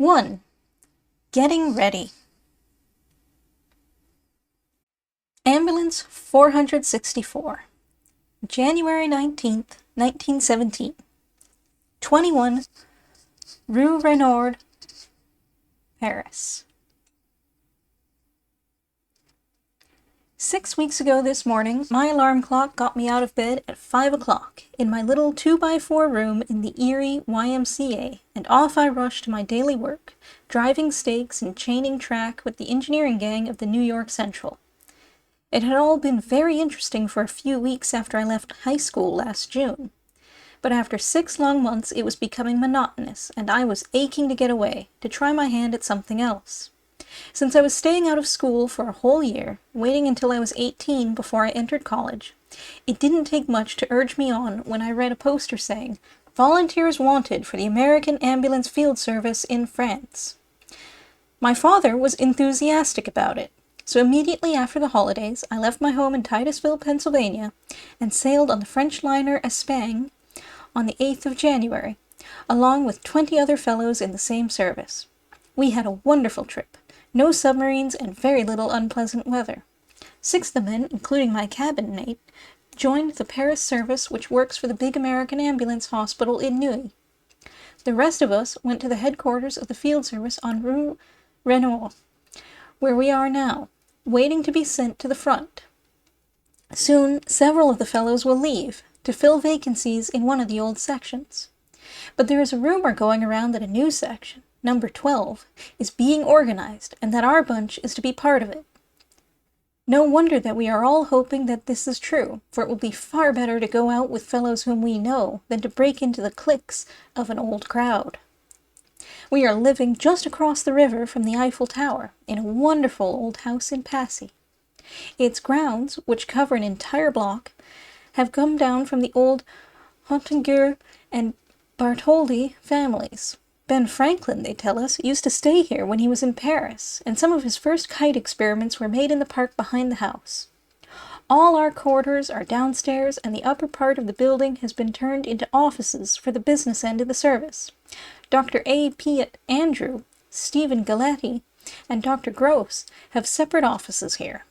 1. Getting ready. Ambulance 464, January 19th, 1917, 21, Rue Renaud, Paris. 6 weeks ago this morning, my alarm clock got me out of bed at 5 o'clock in my little 2x4 room in the eerie YMCA, and off I rushed to my daily work, driving stakes and chaining track with the engineering gang of the New York Central. It had all been very interesting for a few weeks after I left high school last June. But after 6 long months it was becoming monotonous, and I was aching to get away, to try my hand at something else. Since I was staying out of school for a whole year, waiting until I was 18 before I entered college, it didn't take much to urge me on when I read a poster saying, "Volunteers wanted for the American Ambulance Field Service in France." My father was enthusiastic about it, so immediately after the holidays, I left my home in Titusville, Pennsylvania, and sailed on the French liner Espagne on the 8th of January, along with 20 other fellows in the same service. We had a wonderful trip. No submarines and very little unpleasant weather. 6 of the men, including my cabin mate, joined the Paris service which works for the big American ambulance hospital in Neuilly. The rest of us went to the headquarters of the field service on Rue Renaud, where we are now, waiting to be sent to the front. Soon, several of the fellows will leave, to fill vacancies in one of the old sections. But there is a rumor going around that a new section, number 12, is being organized, and that our bunch is to be part of it. No wonder that we are all hoping that this is true, for it will be far better to go out with fellows whom we know than to break into the cliques of an old crowd. We are living just across the river from the Eiffel Tower, in a wonderful old house in Passy. Its grounds, which cover an entire block, have come down from the old Hontinger and Bartholdi families. Ben Franklin, they tell us, used to stay here when he was in Paris, and some of his first kite experiments were made in the park behind the house. All our quarters are downstairs, and the upper part of the building has been turned into offices for the business end of the service. Dr. A. P. Andrew, Stephen Galletti, and Dr. Gross have separate offices here.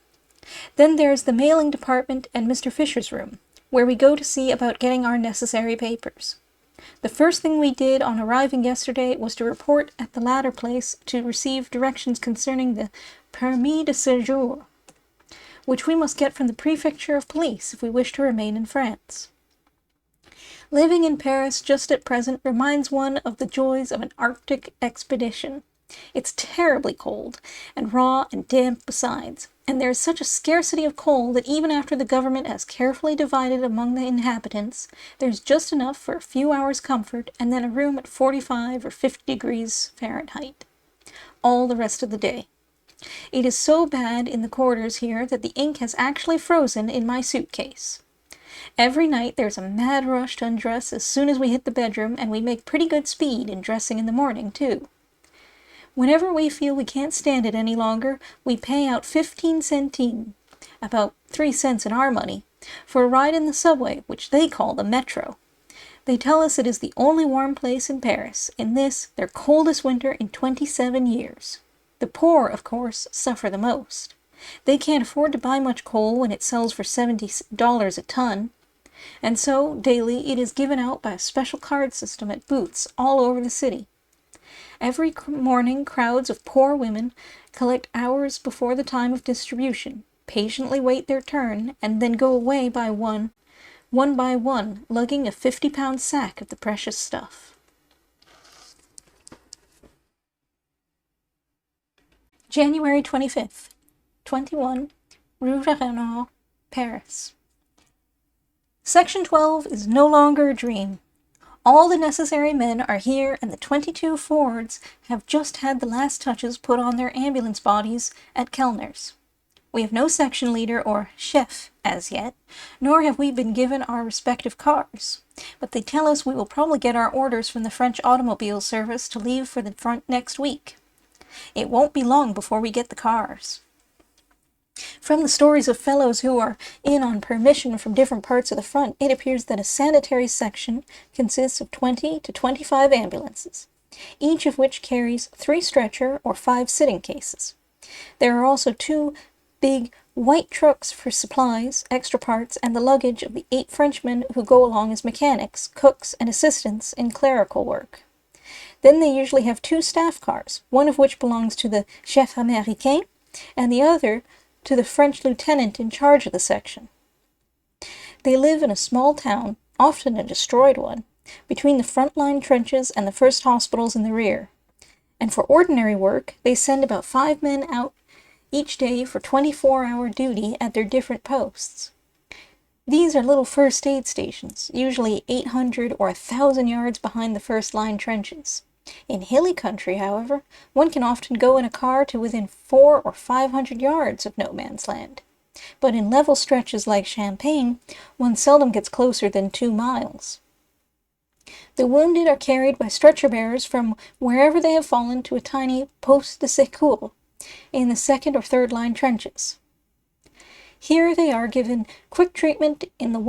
Then there's the mailing department and Mr. Fisher's room, where we go to see about getting our necessary papers. The first thing we did on arriving yesterday was to report at the latter place to receive directions concerning the permis de séjour, which we must get from the prefecture of police if we wish to remain in France. Living in Paris just at present reminds one of the joys of an Arctic expedition. It's terribly cold, and raw and damp besides, and there is such a scarcity of coal that even after the government has carefully divided among the inhabitants, there's just enough for a few hours' comfort, and then a room at 45 or 50 degrees Fahrenheit, all the rest of the day. It is so bad in the quarters here that the ink has actually frozen in my suitcase. Every night there's a mad rush to undress as soon as we hit the bedroom, and we make pretty good speed in dressing in the morning, too. Whenever we feel we can't stand it any longer, we pay out 15 centimes, about 3 cents in our money, for a ride in the subway, which they call the metro. They tell us it is the only warm place in Paris, in this, their coldest winter in 27 years. The poor, of course, suffer the most. They can't afford to buy much coal when it sells for $70 a ton, and so, daily, it is given out by a special card system at booths all over the city. Every morning, crowds of poor women collect hours before the time of distribution, patiently wait their turn, and then go away by one by one, lugging a 50-pound sack of the precious stuff. January 25th, 21, Rue Renaud, Paris. Section 12 is no longer a dream. All the necessary men are here, and the 22 Fords have just had the last touches put on their ambulance bodies at Kellner's. We have no section leader or chef as yet, nor have we been given our respective cars, but they tell us we will probably get our orders from the French automobile service to leave for the front next week. It won't be long before we get the cars. From the stories of fellows who are in on permission from different parts of the front, it appears that a sanitary section consists of 20 to 25 ambulances. each of which carries 3 stretcher or 5 sitting cases. There are also 2 big white trucks for supplies, extra parts, and the luggage of the 8 Frenchmen who go along as mechanics, cooks, and assistants in clerical work. Then they usually have 2 staff cars, one of which belongs to the chef américain, and the other to the French lieutenant in charge of the section. They live in a small town, often a destroyed one, between the front-line trenches and the first hospitals in the rear. And for ordinary work, they send about 5 men out each day for 24-hour duty at their different posts. These are little first aid stations, usually 800 or 1,000 yards behind the first-line trenches. In hilly country, however, one can often go in a car to within 400 or 500 yards of no man's land. But in level stretches like Champagne, one seldom gets closer than 2 miles. The wounded are carried by stretcher-bearers from wherever they have fallen to a tiny poste de secours in the second or third line trenches. Here they are given quick treatment in the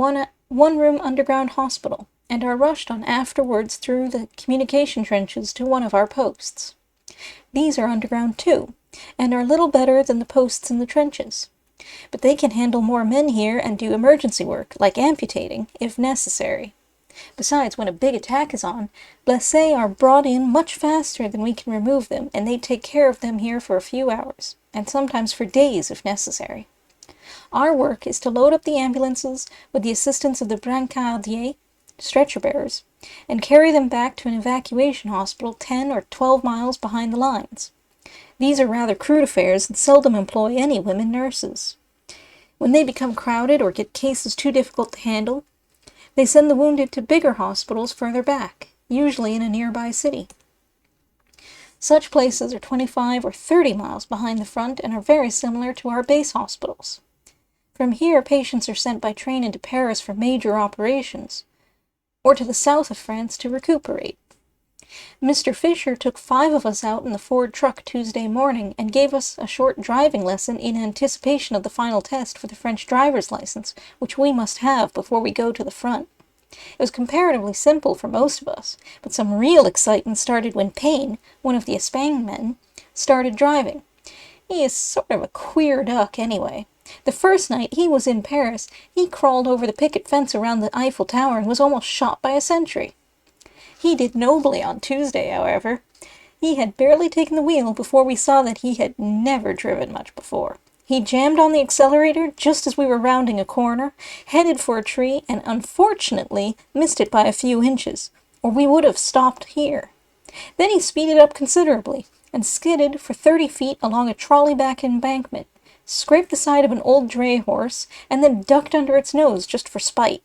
one-room underground hospital, and are rushed on afterwards through the communication trenches to one of our posts. These are underground too, and are little better than the posts in the trenches. But they can handle more men here and do emergency work, like amputating, if necessary. Besides, when a big attack is on, blessés are brought in much faster than we can remove them, and they take care of them here for a few hours, and sometimes for days if necessary. Our work is to load up the ambulances with the assistance of the brancardiers, stretcher-bearers, and carry them back to an evacuation hospital 10 or 12 miles behind the lines. These are rather crude affairs and seldom employ any women nurses. When they become crowded or get cases too difficult to handle, they send the wounded to bigger hospitals further back, usually in a nearby city. Such places are 25 or 30 miles behind the front and are very similar to our base hospitals. From here, patients are sent by train into Paris for major operations, or to the south of France to recuperate. Mr. Fisher took 5 of us out in the Ford truck Tuesday morning and gave us a short driving lesson in anticipation of the final test for the French driver's license, which we must have before we go to the front. It was comparatively simple for most of us, but some real excitement started when Payne, one of the Espagne men, started driving. He is sort of a queer duck anyway. The first night he was in Paris, he crawled over the picket fence around the Eiffel Tower and was almost shot by a sentry. He did nobly on Tuesday, however. He had barely taken the wheel before we saw that he had never driven much before. He jammed on the accelerator just as we were rounding a corner, headed for a tree, and unfortunately missed it by a few inches, or we would have stopped here. Then he speeded up considerably, and skidded for 30 feet along a trolley-back embankment, scraped the side of an old dray horse, and then ducked under its nose just for spite.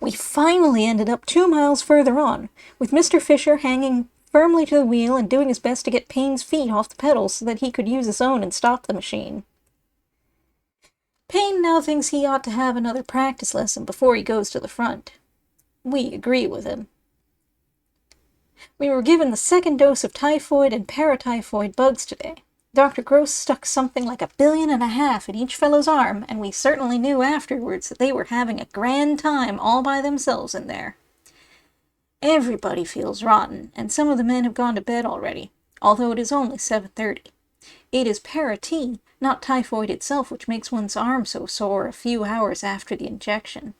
We finally ended up 2 miles further on, with Mr. Fisher hanging firmly to the wheel and doing his best to get Payne's feet off the pedals so that he could use his own and stop the machine. Payne now thinks he ought to have another practice lesson before he goes to the front. We agree with him. We were given the 2nd dose of typhoid and paratyphoid bugs today. Dr. Gross stuck something like 1.5 billion in each fellow's arm, and we certainly knew afterwards that they were having a grand time all by themselves in there. Everybody feels rotten, and some of the men have gone to bed already, although it is only 7:30. It is para-T, not typhoid itself, which makes one's arm so sore a few hours after the injection.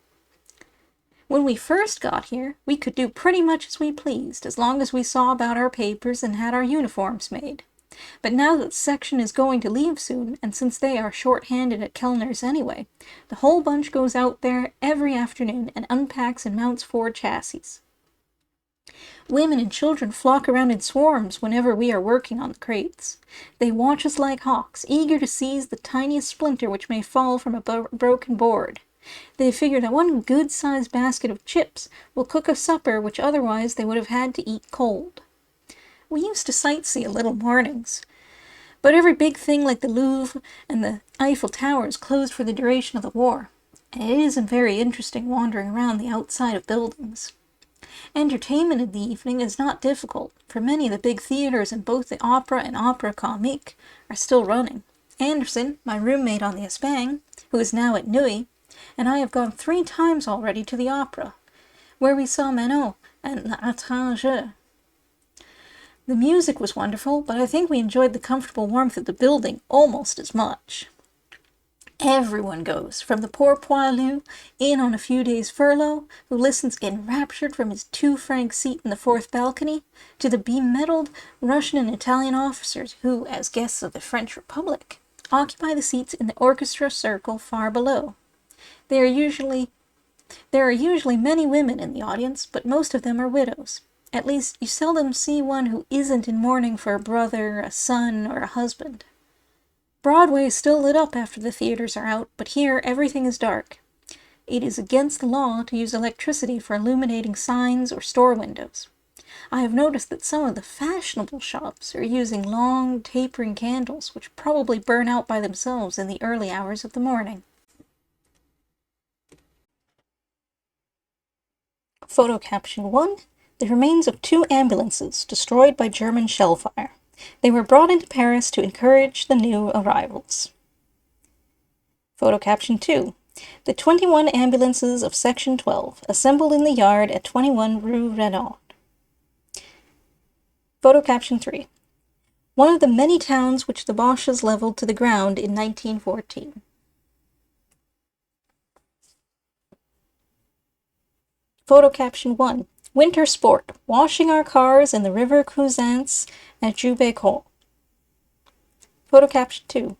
When we first got here, we could do pretty much as we pleased, as long as we saw about our papers and had our uniforms made. But now that the section is going to leave soon, and since they are short-handed at Kellner's anyway, the whole bunch goes out there every afternoon and unpacks and mounts 4 chassis. Women and children flock around in swarms whenever we are working on the crates. They watch us like hawks, eager to seize the tiniest splinter which may fall from a broken board. They figure that one good-sized basket of chips will cook a supper which otherwise they would have had to eat cold. We used to sightsee a little mornings, but every big thing like the Louvre and the Eiffel Tower is closed for the duration of the war, and it isn't very interesting wandering around the outside of buildings. Entertainment in the evening is not difficult, for many of the big theaters in both the Opera and Opera Comique are still running. Anderson, my roommate on the Espagne, who is now at Neuilly, and I have gone 3 times already to the opera, where we saw Manon and L'Étranger. The music was wonderful, but I think we enjoyed the comfortable warmth of the building almost as much. Everyone goes, from the poor poilu in on a few days' furlough, who listens enraptured from his 2-franc seat in the fourth balcony, to the bemedaled Russian and Italian officers who, as guests of the French Republic, occupy the seats in the orchestra circle far below. There are usually many women in the audience, but most of them are widows. At least, you seldom see one who isn't in mourning for a brother, a son, or a husband. Broadway is still lit up after the theaters are out, but here everything is dark. It is against the law to use electricity for illuminating signs or store windows. I have noticed that some of the fashionable shops are using long, tapering candles, which probably burn out by themselves in the early hours of the morning. Photo caption 1. The remains of 2 ambulances destroyed by German shell fire. They were brought into Paris to encourage the new arrivals. Photo caption 2. The 21 ambulances of Section 12 assembled in the yard at 21 Rue Renaud. Photo caption 3. One of the many towns which the Boches leveled to the ground in 1914. Photo caption 1. Winter sport, washing our cars in the river Cousins at Jubécourt. Photo caption 2.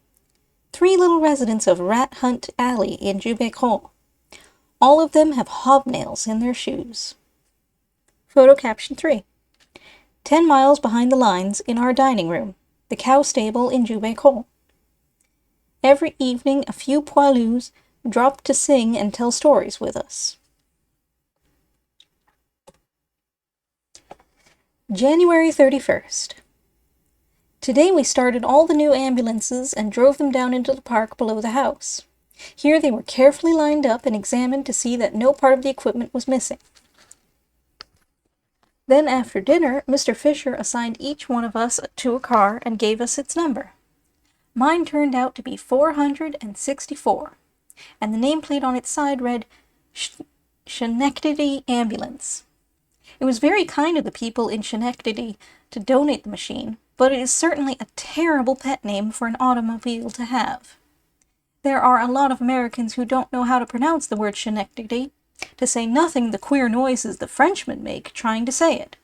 3 little residents of Rat Hunt Alley in Jubécourt. All of them have hobnails in their shoes. Photo caption 3. 10 miles behind the lines in our dining room, the cow stable in Jubécourt. Every evening a few poilus drop to sing and tell stories with us. January 31st. Today we started all the new ambulances and drove them down into the park below the house. Here they were carefully lined up and examined to see that no part of the equipment was missing. Then after dinner, Mr. Fisher assigned each one of us to a car and gave us its number. Mine turned out to be 464, and the nameplate on its side read Schenectady Ambulance. It was very kind of the people in Schenectady to donate the machine, but it is certainly a terrible pet name for an automobile to have. There are a lot of Americans who don't know how to pronounce the word Schenectady, to say nothing the queer noises the Frenchmen make trying to say it.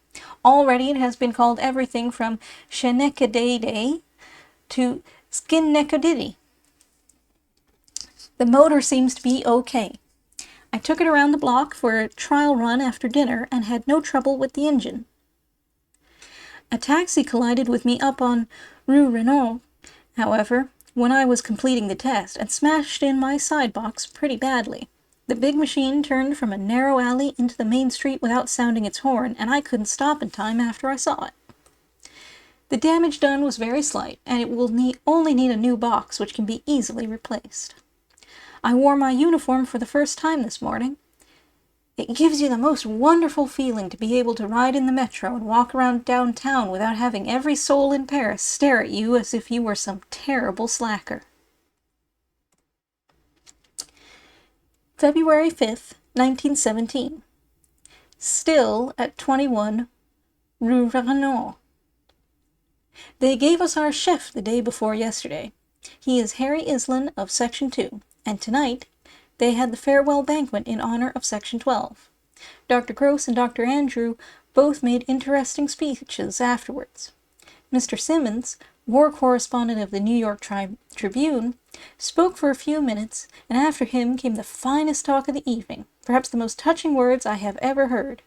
Already it has been called everything from Schenectady to Skinnecadiddy. The motor seems to be okay. I took it around the block for a trial run after dinner and had no trouble with the engine. A taxi collided with me up on Rue Renaud, however, when I was completing the test, and smashed in my side box pretty badly. The big machine turned from a narrow alley into the main street without sounding its horn, and I couldn't stop in time after I saw it. The damage done was very slight, and it will only need a new box, which can be easily replaced. I wore my uniform for the first time this morning. It gives you the most wonderful feeling to be able to ride in the metro and walk around downtown without having every soul in Paris stare at you as if you were some terrible slacker. February 5th, 1917. Still at 21 Rue Renaud. They gave us our chef the day before yesterday. He is Harry Islin of Section 2, and tonight they had the farewell banquet in honor of Section 12. Dr. Gross and Dr. Andrew both made interesting speeches afterwards. Mr. Simmons, war correspondent of the New York Tribune, spoke for a few minutes, and after him came the finest talk of the evening, perhaps the most touching words I have ever heard.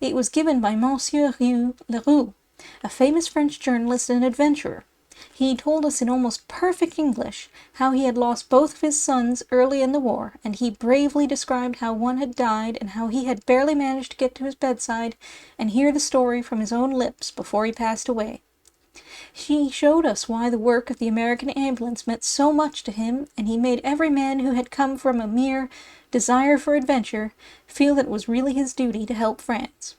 It was given by Monsieur Leroux, a famous French journalist and adventurer. He told us in almost perfect English how he had lost both of his sons early in the war, and he bravely described how one had died and how he had barely managed to get to his bedside and hear the story from his own lips before he passed away. He showed us why the work of the American ambulance meant so much to him, and he made every man who had come from a mere desire for adventure feel that it was really his duty to help France.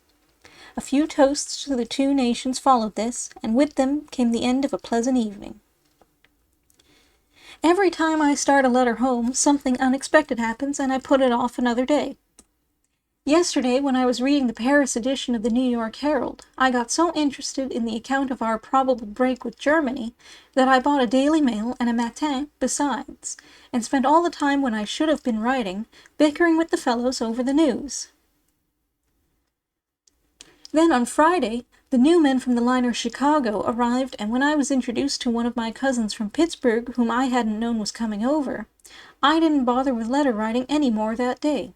A few toasts to the two nations followed this, and with them came the end of a pleasant evening. Every time I start a letter home, something unexpected happens, and I put it off another day. Yesterday, when I was reading the Paris edition of the New York Herald, I got so interested in the account of our probable break with Germany that I bought a Daily Mail and a Matin besides, and spent all the time when I should have been writing, bickering with the fellows over the news. Then on Friday, the new men from the liner Chicago arrived, and when I was introduced to one of my cousins from Pittsburgh whom I hadn't known was coming over, I didn't bother with letter writing any more that day.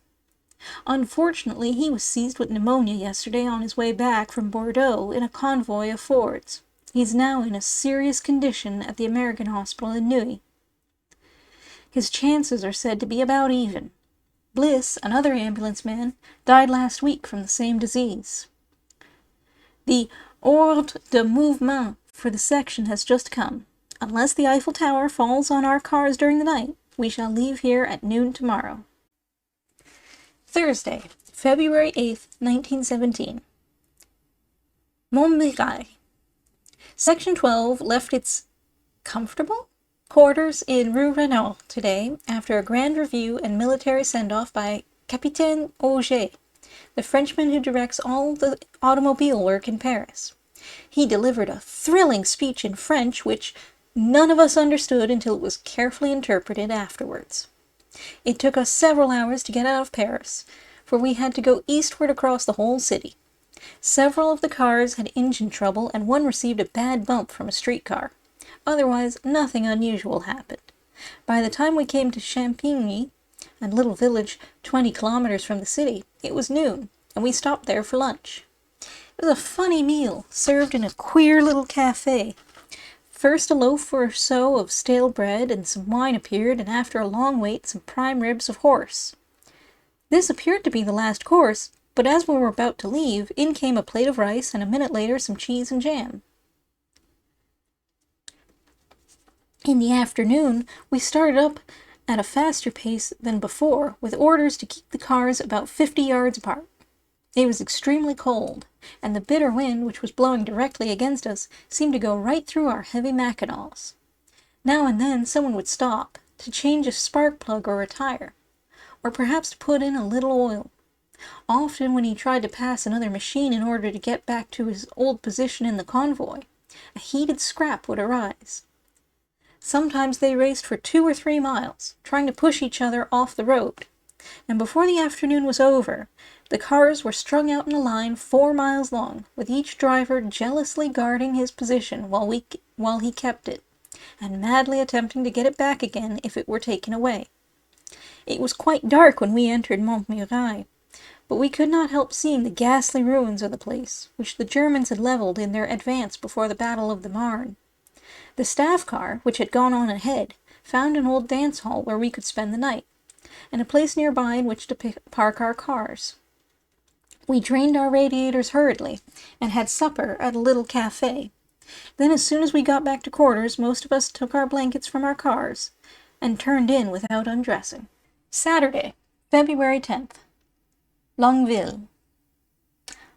Unfortunately, he was seized with pneumonia yesterday on his way back from Bordeaux in a convoy of Fords. He's now in a serious condition at the American hospital in Neuilly. His chances are said to be about even. Bliss, another ambulance man, died last week from the same disease. The ordre de mouvement for the section has just come. Unless the Eiffel Tower falls on our cars during the night, we shall leave here at noon tomorrow. Thursday, February 8th, 1917. Montmirail. Section 12 left its comfortable quarters in Rue Renault today after a grand review and military send-off by Capitaine Auger, the Frenchman who directs all the automobile work in Paris. He delivered a thrilling speech in French which none of us understood until it was carefully interpreted afterwards. It took us several hours to get out of Paris, for we had to go eastward across the whole city. Several of the cars had engine trouble, and one received a bad bump from a streetcar. Otherwise, nothing unusual happened. By the time we came to Champigny, a little village 20 kilometers from the city, it was noon, and we stopped there for lunch. It was a funny meal, served in a queer little café. First a loaf or so of stale bread and some wine appeared, and after a long wait some prime ribs of horse. This appeared to be the last course, but as we were about to leave, in came a plate of rice, and a minute later some cheese and jam. In the afternoon, we started up at a faster pace than before, with orders to keep the cars about 50 yards apart. It was extremely cold, and the bitter wind, which was blowing directly against us, seemed to go right through our heavy mackinaws. Now and then someone would stop, to change a spark plug or a tire, or perhaps to put in a little oil. Often when he tried to pass another machine in order to get back to his old position in the convoy, a heated scrap would arise. Sometimes they raced for 2 or 3 miles, trying to push each other off the road, and before the afternoon was over, the cars were strung out in a line 4 miles long, with each driver jealously guarding his position while he kept it, and madly attempting to get it back again if it were taken away. It was quite dark when we entered Montmirail, but we could not help seeing the ghastly ruins of the place, which the Germans had levelled in their advance before the Battle of the Marne. The staff car, which had gone on ahead, found an old dance hall where we could spend the night, and a place nearby in which to park our cars. We drained our radiators hurriedly, and had supper at a little café. Then as soon as we got back to quarters, most of us took our blankets from our cars, and turned in without undressing. Saturday, February 10th. Longueville.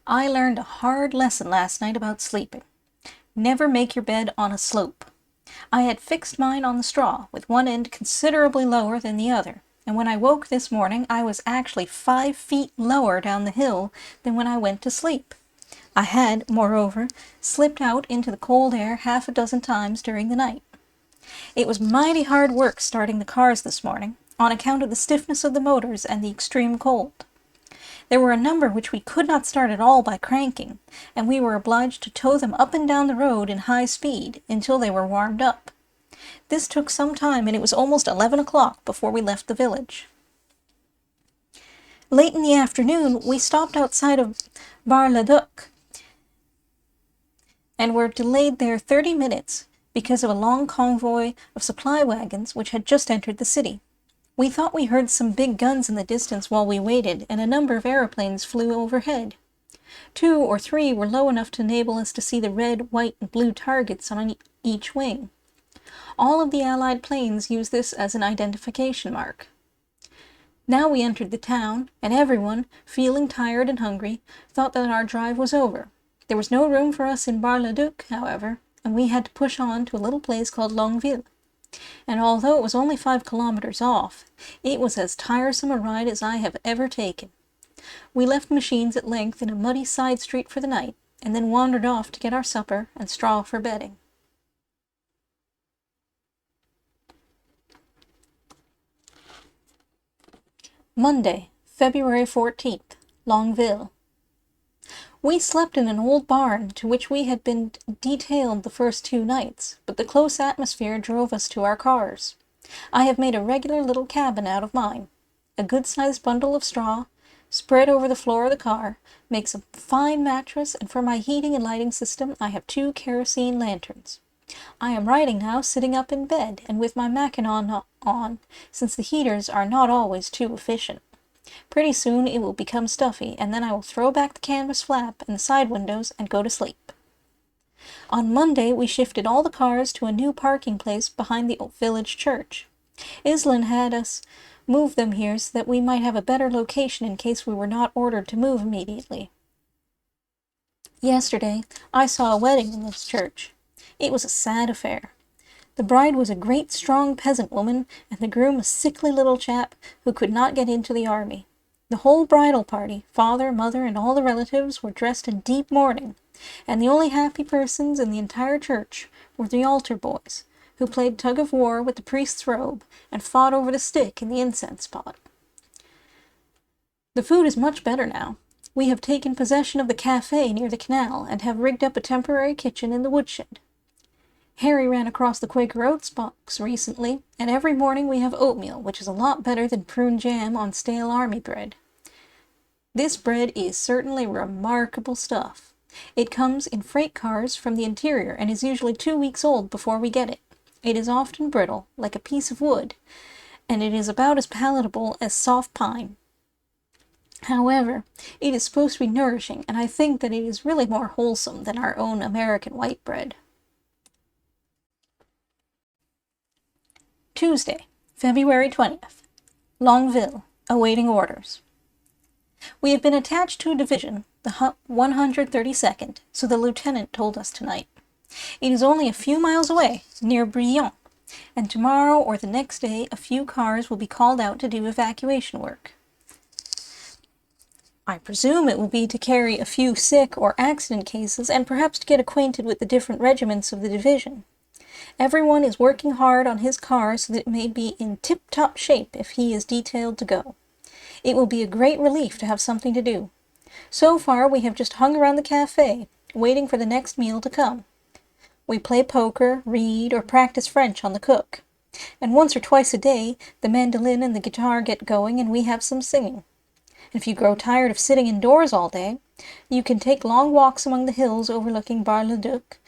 I learned a hard lesson last night about sleeping. Never make your bed on a slope. I had fixed mine on the straw, with one end considerably lower than the other, and when I woke this morning I was actually 5 feet lower down the hill than when I went to sleep. I had, moreover, slipped out into the cold air 6 times during the night. It was mighty hard work starting the cars this morning, on account of the stiffness of the motors and the extreme cold. There were a number which we could not start at all by cranking, and we were obliged to tow them up and down the road in high speed until they were warmed up. This took some time, and it was almost 11 o'clock before we left the village. Late in the afternoon, we stopped outside of Bar-le-Duc, and were delayed there 30 minutes because of a long convoy of supply wagons which had just entered the city. We thought we heard some big guns in the distance while we waited, and a number of aeroplanes flew overhead. 2 or 3 were low enough to enable us to see the red, white, and blue targets on each wing. All of the Allied planes use this as an identification mark. Now we entered the town, and everyone, feeling tired and hungry, thought that our drive was over. There was no room for us in Bar-le-Duc, however, and we had to push on to a little place called Longueville. And although it was only 5 kilometers off, it was as tiresome a ride as I have ever taken. We left machines at length in a muddy side street for the night, and then wandered off to get our supper and straw for bedding. Monday, February 14th, Longueville. We slept in an old barn to which we had been detailed the first 2 nights, but the close atmosphere drove us to our cars. I have made a regular little cabin out of mine. A good-sized bundle of straw, spread over the floor of the car, makes a fine mattress, and for my heating and lighting system I have 2 kerosene lanterns. I am writing now sitting up in bed and with my Mackinaw on, since the heaters are not always too efficient. Pretty soon it will become stuffy, and then I will throw back the canvas flap and the side windows and go to sleep. On Monday we shifted all the cars to a new parking place behind the village church. Islin had us move them here so that we might have a better location in case we were not ordered to move immediately. Yesterday I saw a wedding in this church. It was a sad affair. The bride was a great strong peasant woman, and the groom a sickly little chap who could not get into the army. The whole bridal party, father, mother, and all the relatives, were dressed in deep mourning, and the only happy persons in the entire church were the altar boys, who played tug-of-war with the priest's robe and fought over the stick in the incense pot. The food is much better now. We have taken possession of the cafe near the canal, and have rigged up a temporary kitchen in the woodshed. Harry ran across the Quaker Oats box recently, and every morning we have oatmeal, which is a lot better than prune jam on stale army bread. This bread is certainly remarkable stuff. It comes in freight cars from the interior, and is usually 2 weeks old before we get it. It is often brittle, like a piece of wood, and it is about as palatable as soft pine. However, it is supposed to be nourishing, and I think that it is really more wholesome than our own American white bread. Tuesday, February 20th, Longueville, awaiting orders. We have been attached to a division, the 132nd, so the lieutenant told us tonight. It is only a few miles away, near Brion, and tomorrow or the next day a few cars will be called out to do evacuation work. I presume it will be to carry a few sick or accident cases, and perhaps to get acquainted with the different regiments of the division. Everyone is working hard on his car so that it may be in tip-top shape if he is detailed to go. It will be a great relief to have something to do. So far we have just hung around the cafe, waiting for the next meal to come. We play poker, read, or practice French on the cook. And once or twice a day, the mandolin and the guitar get going and we have some singing. And if you grow tired of sitting indoors all day, you can take long walks among the hills overlooking Bar-le-Duc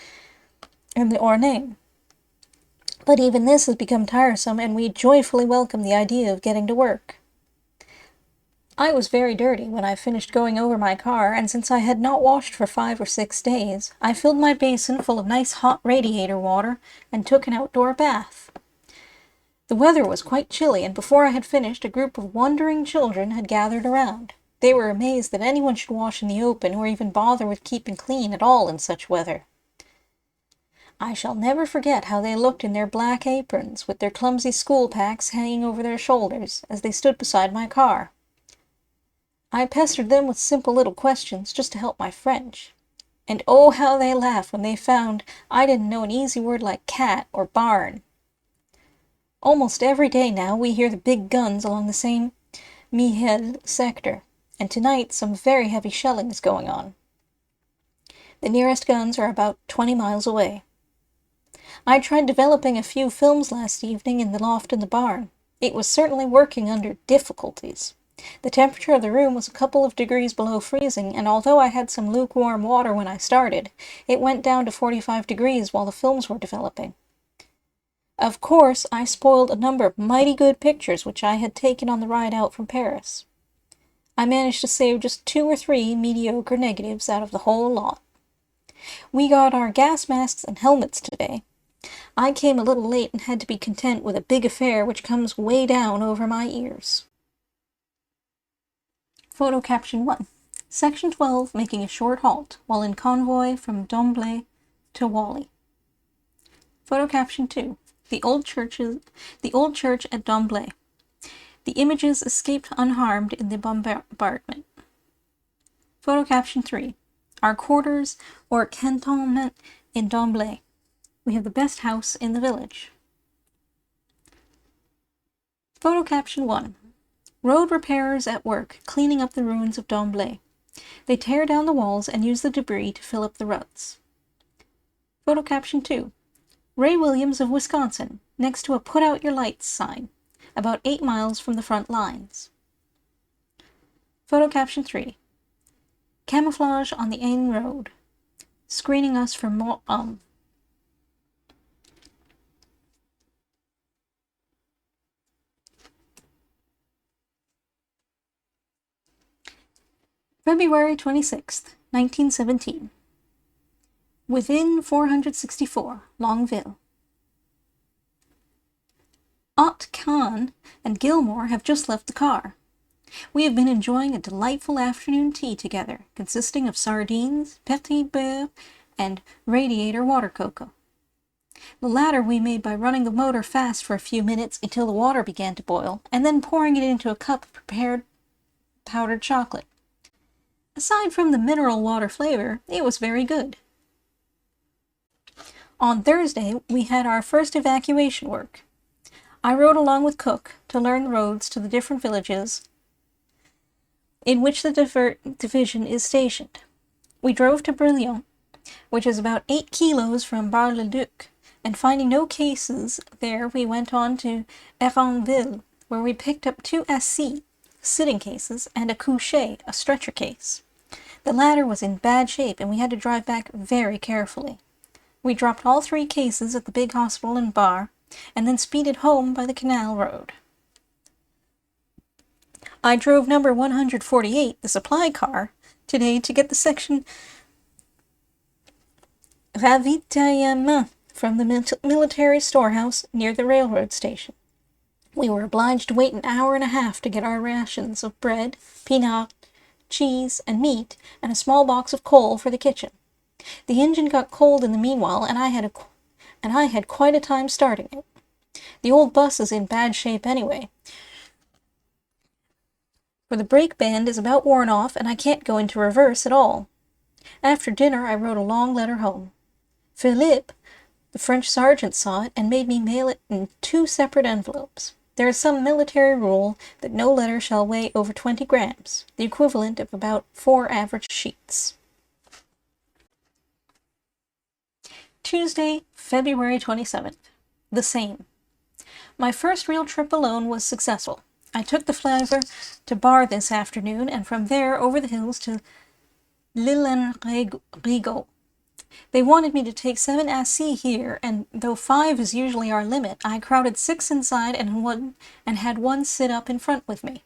and the Ornain. But even this has become tiresome, and we joyfully welcome the idea of getting to work. I was very dirty when I finished going over my car, and since I had not washed for 5 or 6 days, I filled my basin full of nice hot radiator water and took an outdoor bath. The weather was quite chilly, and before I had finished, a group of wondering children had gathered around. They were amazed that anyone should wash in the open or even bother with keeping clean at all in such weather. I shall never forget how they looked in their black aprons, with their clumsy school packs hanging over their shoulders, as they stood beside my car. I pestered them with simple little questions, just to help my French. And oh, how they laughed when they found I didn't know an easy word like cat or barn. Almost every day now we hear the big guns along the Saint Mihiel sector, and tonight some very heavy shelling is going on. The nearest guns are about 20 miles away. I tried developing a few films last evening in the loft in the barn. It was certainly working under difficulties. The temperature of the room was a couple of degrees below freezing, and although I had some lukewarm water when I started, it went down to 45 degrees while the films were developing. Of course, I spoiled a number of mighty good pictures which I had taken on the ride out from Paris. I managed to save just 2 or 3 mediocre negatives out of the whole lot. We got our gas masks and helmets today. I came a little late and had to be content with a big affair which comes way down over my ears. Photo caption 1. Section 12 making a short halt while in convoy from Domblay to Wally. Photo caption 2. The old church at Domblay. The images escaped unharmed in the bombardment. Photo caption 3. Our quarters, or cantonment, in D'Amblay. We have the best house in the village. Photo caption 1. Road repairers at work, cleaning up the ruins of D'Amblay. They tear down the walls and use the debris to fill up the ruts. Photo caption 2. Ray Williams of Wisconsin, next to a Put Out Your Lights sign, about 8 miles from the front lines. Photo caption 3. Camouflage on the Aisne Road, screening us from February 26th, 1917. Within 464, Longueville. Aunt Kahn and Gilmore have just left the car. We have been enjoying a delightful afternoon tea together, consisting of sardines, petit beurre, and radiator water cocoa. The latter we made by running the motor fast for a few minutes until the water began to boil, and then pouring it into a cup of prepared powdered chocolate. Aside from the mineral water flavor, it was very good. On Thursday, we had our first evacuation work. I rode along with Cook to learn the roads to the different villages in which the division is stationed. We drove to Brillion, which is about 8 kilos from Bar-le-Duc, and finding no cases there, we went on to Eranville, where we picked up 2 assis, sitting cases, and a couché, a stretcher case. The latter was in bad shape, and we had to drive back very carefully. We dropped all 3 cases at the big hospital in Bar, and then speeded home by the canal road. I drove number 148, the supply car, today to get the section ravitaillement from the military storehouse near the railroad station. We were obliged to wait an hour and a half to get our rations of bread, peanut, cheese, and meat, and a small box of coal for the kitchen. The engine got cold in the meanwhile, and I had quite a time starting it. The old bus is in bad shape anyway, for the brake band is about worn off, and I can't go into reverse at all. After dinner, I wrote a long letter home. Philippe, the French sergeant, saw it and made me mail it in 2 separate envelopes. There is some military rule that no letter shall weigh over 20 grams, the equivalent of about 4 average sheets. Tuesday, February 27th. The same. My first real trip alone was successful. I took the flivver to Bar this afternoon, and from there over the hills to L'Île-en-Rigaud. They wanted me to take 7 assis here, and though 5 is usually our limit, I crowded 6 inside and had 1 sit up in front with me.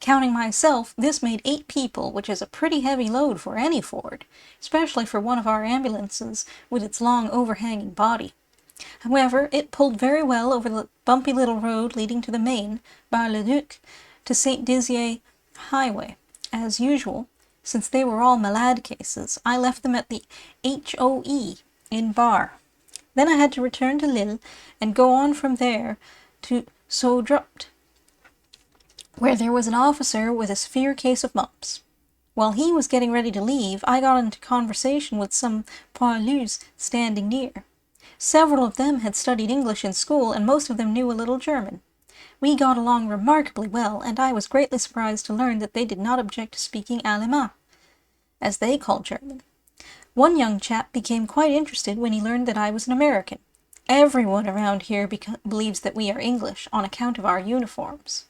Counting myself, this made 8 people, which is a pretty heavy load for any Ford, especially for one of our ambulances with its long overhanging body. However, it pulled very well over the bumpy little road leading to the main, Bar-le-Duc, to St. Dizier Highway. As usual, since they were all malade cases, I left them at the HOE in Bar. Then I had to return to Lille and go on from there to Saudrupt, where there was an officer with a severe case of mumps. While he was getting ready to leave, I got into conversation with some poilus standing near. Several of them had studied English in school, and most of them knew a little German. We got along remarkably well, and I was greatly surprised to learn that they did not object to speaking Allemand, as they called German. One young chap became quite interested when he learned that I was an American. Everyone around here believes that we are English on account of our uniforms.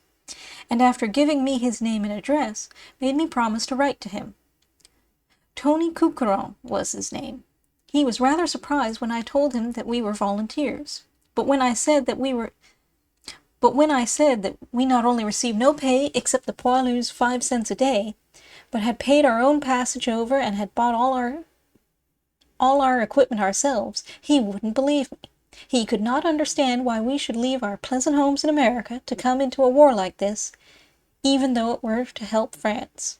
And after giving me his name and address, made me promise to write to him. Tony Coucheron was his name. He was rather surprised when I told him that we were volunteers. But when I said that we not only received no pay except the poilus 5 cents a day, but had paid our own passage over and had bought all our equipment ourselves, he wouldn't believe me. He could not understand why we should leave our pleasant homes in America to come into a war like this, even though it were to help France.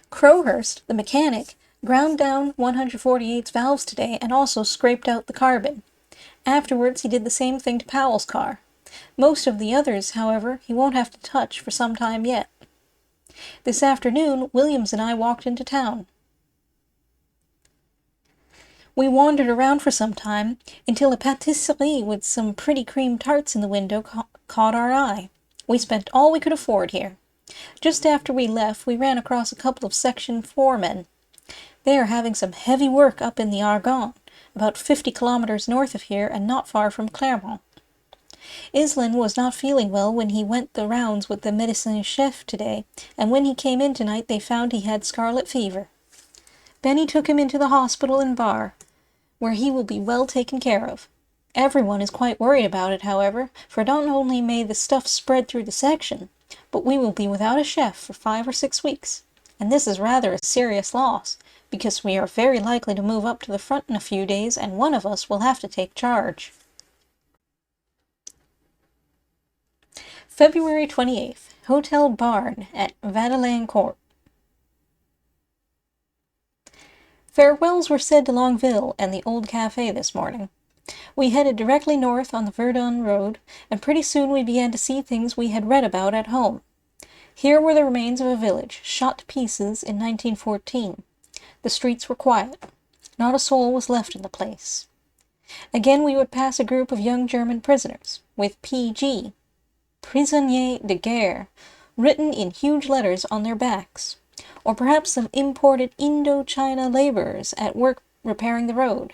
Crowhurst, the mechanic, ground down 148's valves today and also scraped out the carbon. Afterwards, he did the same thing to Powell's car. Most of the others, however, he won't have to touch for some time yet. This afternoon, Williams and I walked into town. We wandered around for some time, until a patisserie with some pretty cream tarts in the window caught our eye. We spent all we could afford here. Just after we left, we ran across a couple of Section 4 men. They are having some heavy work up in the Argonne, about 50 kilometers north of here and not far from Clermont. Islin was not feeling well when he went the rounds with the médecin-chef today, and when he came in tonight they found he had scarlet fever. Benny took him into the hospital in Bar, where he will be well taken care of. Everyone is quite worried about it, however, for not only may the stuff spread through the section, but we will be without a chef for 5 or 6 weeks, and this is rather a serious loss, because we are very likely to move up to the front in a few days, and one of us will have to take charge. February 28th, Hotel Barn at Vadelaine Court. Farewells were said to Longueville and the old cafe this morning. We headed directly north on the Verdun road, and pretty soon we began to see things we had read about at home. Here were the remains of a village, shot to pieces in 1914. The streets were quiet. Not a soul was left in the place. Again we would pass a group of young German prisoners, with PG, Prisonniers de Guerre, written in huge letters on their backs, or perhaps some imported Indo-China laborers at work repairing the road.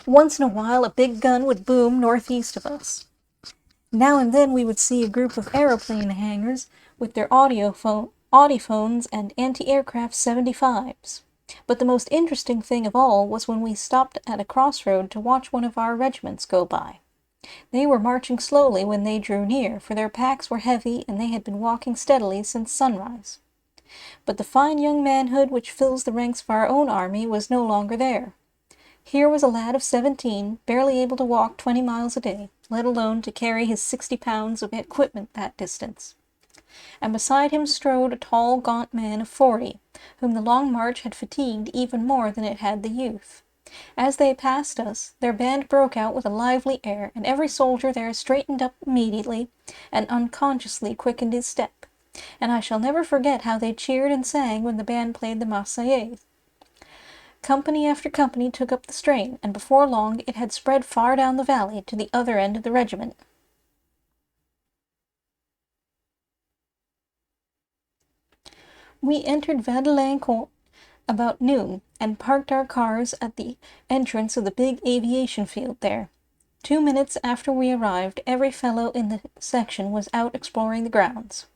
Once in a while a big gun would boom northeast of us. Now and then we would see a group of aeroplane hangars with their audiphones and anti-aircraft 75s. But the most interesting thing of all was when we stopped at a crossroad to watch one of our regiments go by. They were marching slowly when they drew near, for their packs were heavy and they had been walking steadily since sunrise. But the fine young manhood which fills the ranks of our own army was no longer there. Here was a lad of 17, barely able to walk 20 miles a day, let alone to carry his 60 pounds of equipment that distance. And beside him strode a tall, gaunt man of 40, whom the long march had fatigued even more than it had the youth. As they passed us, their band broke out with a lively air, and every soldier there straightened up immediately and unconsciously quickened his step. And I shall never forget how they cheered and sang when the band played the Marseillaise. Company after company took up the strain, and before long it had spread far down the valley to the other end of the regiment. We entered Vadelaine Court about noon, and parked our cars at the entrance of the big aviation field there. 2 minutes after we arrived, every fellow in the section was out exploring the grounds.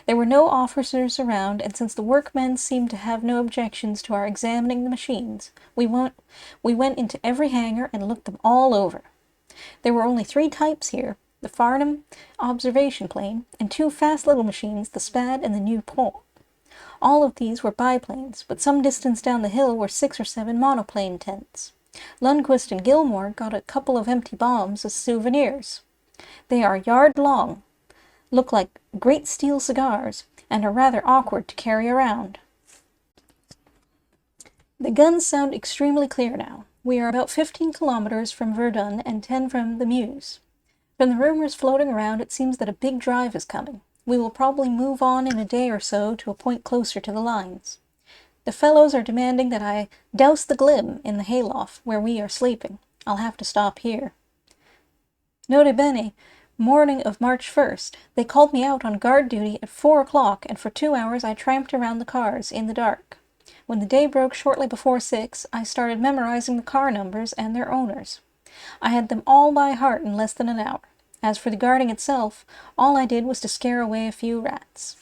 There were no officers around, and since the workmen seemed to have no objections to our examining the machines, we went into every hangar and looked them all over. There were only 3 types here, the Farnham observation plane, and 2 fast little machines, the Spad and the Nieuport. All of these were biplanes, but some distance down the hill were 6 or 7 monoplane tents. Lundquist and Gilmore got a couple of empty bombs as souvenirs. They are yard long, look like great steel cigars, and are rather awkward to carry around. The guns sound extremely clear now. We are about 15 kilometers from Verdun and 10 from the Meuse. From the rumors floating around, it seems that a big drive is coming. We will probably move on in a day or so to a point closer to the lines. The fellows are demanding that I douse the glim in the hayloft where we are sleeping. I'll have to stop here. Nota bene, morning of March 1st, they called me out on guard duty at 4 o'clock, and for 2 hours I tramped around the cars in the dark. When the day broke shortly before 6, I started memorizing the car numbers and their owners. I had them all by heart in less than an hour. As for the guarding itself, all I did was to scare away a few rats.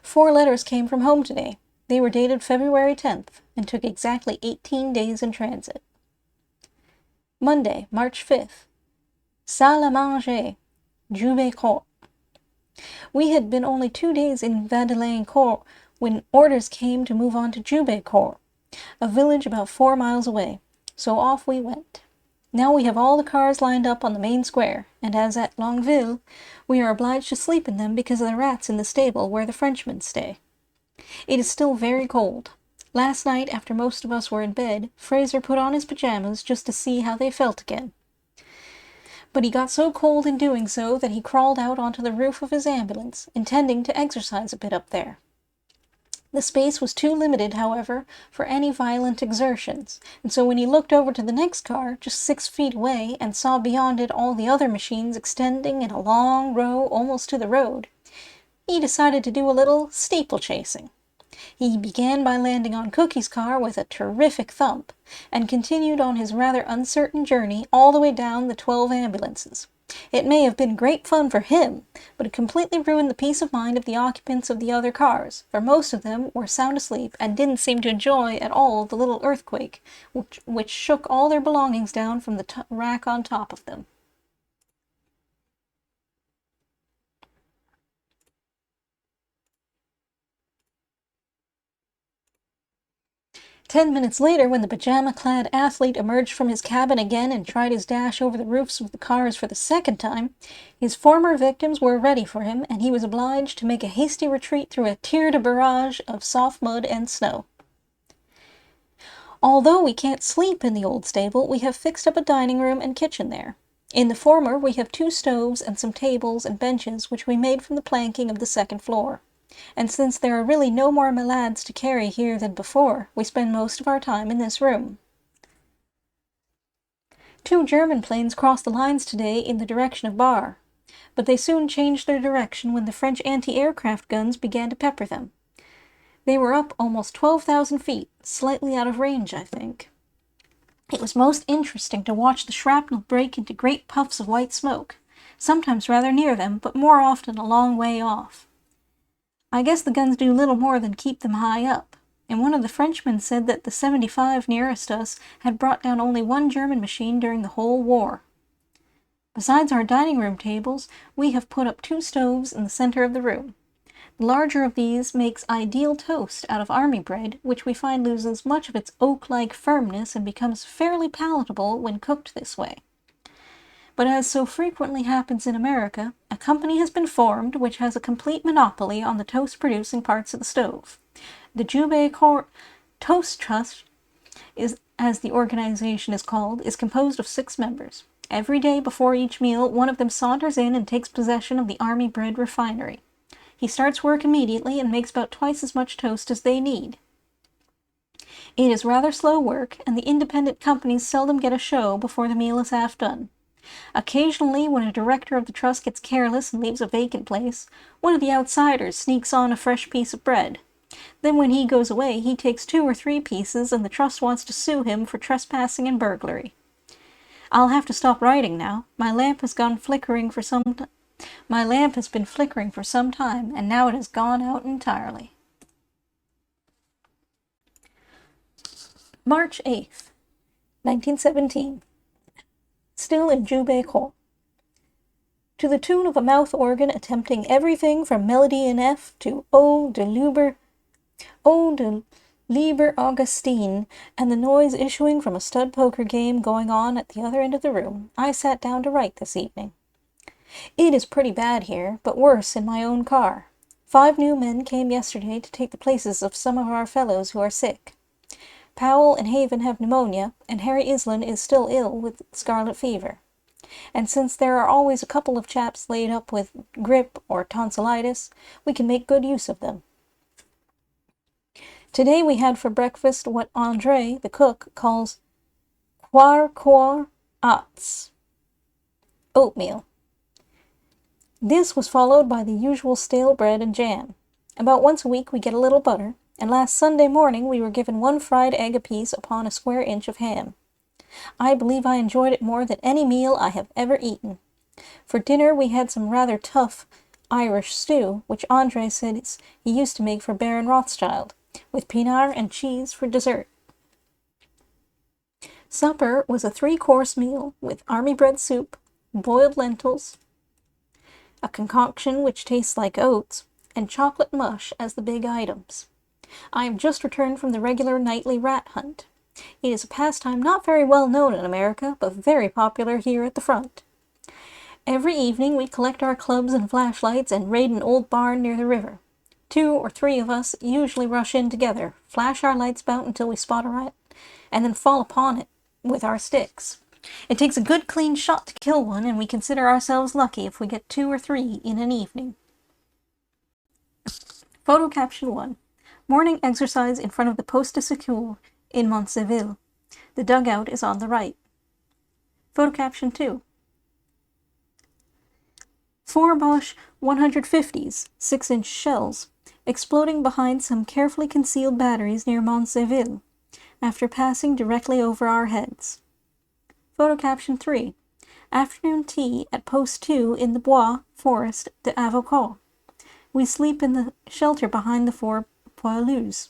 4 letters came from home today. They were dated February 10th, and took exactly 18 days in transit. Monday, March 5th. Salle à manger, Jubé Court. We had been only 2 days in Vadelaine Court when orders came to move on to Jubé Court, a village about 4 miles away, so off we went. Now we have all the cars lined up on the main square, and as at Longueville, we are obliged to sleep in them because of the rats in the stable where the Frenchmen stay. It is still very cold. Last night, after most of us were in bed, Fraser put on his pajamas just to see how they felt again. But he got so cold in doing so that he crawled out onto the roof of his ambulance, intending to exercise a bit up there. The space was too limited, however, for any violent exertions, and so when he looked over to the next car, just 6 feet away, and saw beyond it all the other machines extending in a long row almost to the road, he decided to do a little steeplechasing. He began by landing on Cookie's car with a terrific thump, and continued on his rather uncertain journey all the way down the 12 ambulances. It may have been great fun for him, but it completely ruined the peace of mind of the occupants of the other cars, for most of them were sound asleep and didn't seem to enjoy at all the little earthquake, which shook all their belongings down from the rack on top of them. 10 minutes later, when the pajama-clad athlete emerged from his cabin again and tried his dash over the roofs of the cars for the second time, his former victims were ready for him, and he was obliged to make a hasty retreat through a tir-de-barrage of soft mud and snow. Although we can't sleep in the old stable, we have fixed up a dining room and kitchen there. In the former, we have 2 stoves and some tables and benches which we made from the planking of the second floor. And since there are really no more malads to carry here than before, we spend most of our time in this room. 2 German planes crossed the lines today in the direction of Bar, but they soon changed their direction when the French anti-aircraft guns began to pepper them. They were up almost 12,000 feet, slightly out of range, I think. It was most interesting to watch the shrapnel break into great puffs of white smoke, sometimes rather near them, but more often a long way off. I guess the guns do little more than keep them high up, and one of the Frenchmen said that the 75 nearest us had brought down only 1 German machine during the whole war. Besides our dining room tables, we have put up 2 stoves in the center of the room. The larger of these makes ideal toast out of army bread, which we find loses much of its oak-like firmness and becomes fairly palatable when cooked this way. But as so frequently happens in America, a company has been formed which has a complete monopoly on the toast-producing parts of the stove. The Jubei Toast Trust, as the organization is called, is composed of 6 members. Every day before each meal, one of them saunters in and takes possession of the army bread refinery. He starts work immediately and makes about twice as much toast as they need. It is rather slow work, and the independent companies seldom get a show before the meal is half done. Occasionally, when a director of the trust gets careless and leaves a vacant place, one of the outsiders sneaks on a fresh piece of bread. Then when he goes away, he takes 2 or 3 pieces, and the trust wants to sue him for trespassing and burglary. I'll have to stop writing now. My lamp has been flickering for some time, and now it has gone out entirely. March 8th, 1917. Still in Jubei. To the tune of a mouth organ attempting everything from melody in F to O de Liber Augustine, and the noise issuing from a stud poker game going on at the other end of the room, I sat down to write this evening. It is pretty bad here, but worse in my own car. 5 new men came yesterday to take the places of some of our fellows who are sick. Powell and Haven have pneumonia, and Harry Islin is still ill with scarlet fever. And since there are always a couple of chaps laid up with grippe or tonsillitis, we can make good use of them. Today we had for breakfast what André, the cook, calls ats, oatmeal. This was followed by the usual stale bread and jam. About once a week we get a little butter, and last Sunday morning we were given 1 fried egg apiece upon a square inch of ham. I believe I enjoyed it more than any meal I have ever eaten. For dinner we had some rather tough Irish stew, which André said he used to make for Baron Rothschild, with pinard and cheese for dessert. Supper was a 3-course meal with army bread soup, boiled lentils, a concoction which tastes like oats, and chocolate mush as the big items. I have just returned from the regular nightly rat hunt. It is a pastime not very well known in America, but very popular here at the front. Every evening we collect our clubs and flashlights and raid an old barn near the river. 2 or 3 of us usually rush in together, flash our lights about until we spot a rat, and then fall upon it with our sticks. It takes a good clean shot to kill one, and we consider ourselves lucky if we get 2 or 3 in an evening. Photo caption 1. Morning exercise in front of the Poste de Secours in Montseville. The dugout is on the right. Photo caption 2. 4 Bosch 150s, 6-inch shells, exploding behind some carefully concealed batteries near Montseville, after passing directly over our heads. Photo caption 3. Afternoon tea at Post 2 in the Bois Forest de Avocat. We sleep in the shelter behind the 4 poilus.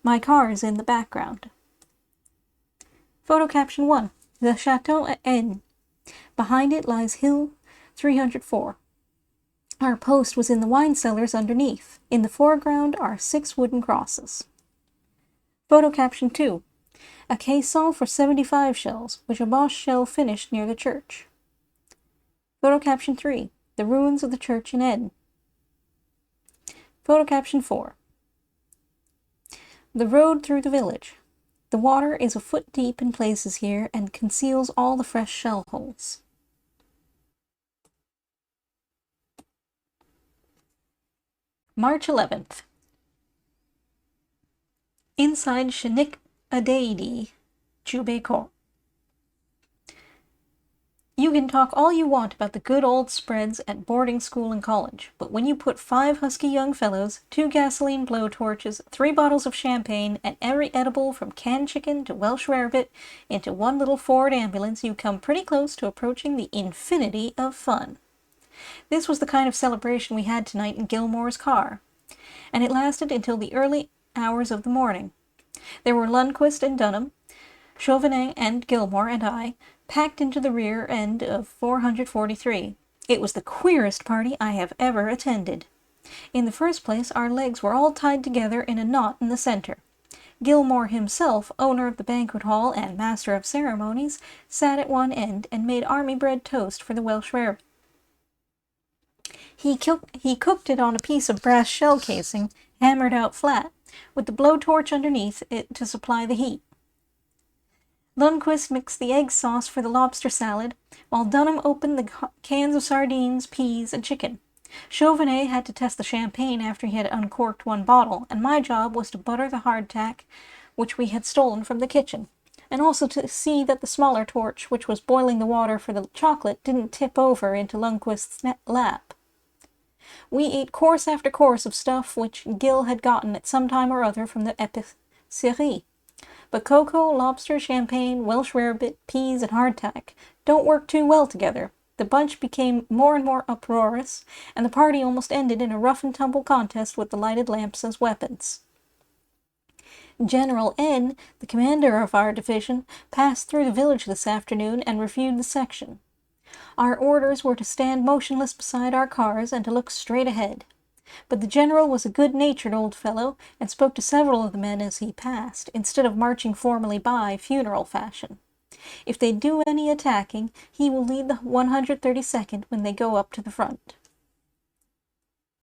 My car is in the background. Photo caption 1. The Chateau at N. Behind it lies Hill 304. Our post was in the wine cellars underneath. In the foreground are 6 wooden crosses. Photo caption 2. A caisson for 75 shells, which a Bosch shell finished near the church. Photo caption 3. The ruins of the church in N. Photo caption 4. The road through the village. The water is a foot deep in places here and conceals all the fresh shell holes. March 11th. Inside Unedited, Quebec. You can talk all you want about the good old spreads at boarding school and college, but when you put 5 husky young fellows, 2 gasoline blowtorches, 3 bottles of champagne, and every edible from canned chicken to Welsh rarebit into one little Ford ambulance, you come pretty close to approaching the infinity of fun. This was the kind of celebration we had tonight in Gilmore's car, and it lasted until the early hours of the morning. There were Lundquist and Dunham, Chauvenet and Gilmore and I, packed into the rear end of 443. It was the queerest party I have ever attended. In the first place, our legs were all tied together in a knot in the center. Gilmore himself, owner of the banquet hall and master of ceremonies, sat at one end and made army bread toast for the Welsh rarebit. He cooked it on a piece of brass shell casing, hammered out flat, with the blowtorch underneath it to supply the heat. Lundquist mixed the egg sauce for the lobster salad, while Dunham opened the cans of sardines, peas, and chicken. Chauvenet had to test the champagne after he had uncorked 1 bottle, and my job was to butter the hardtack, which we had stolen from the kitchen, and also to see that the smaller torch, which was boiling the water for the chocolate, didn't tip over into Lundquist's lap. We ate course after course of stuff which Gil had gotten at some time or other from the épicerie. But cocoa, lobster, champagne, Welsh rarebit, peas, and hardtack don't work too well together. The bunch became more and more uproarious, and the party almost ended in a rough-and-tumble contest with the lighted lamps as weapons. General N., the commander of our division, passed through the village this afternoon and reviewed the section. Our orders were to stand motionless beside our cars and to look straight ahead. But the general was a good-natured old fellow, and spoke to several of the men as he passed, instead of marching formally by, funeral fashion. If they do any attacking, he will lead the 132nd when they go up to the front.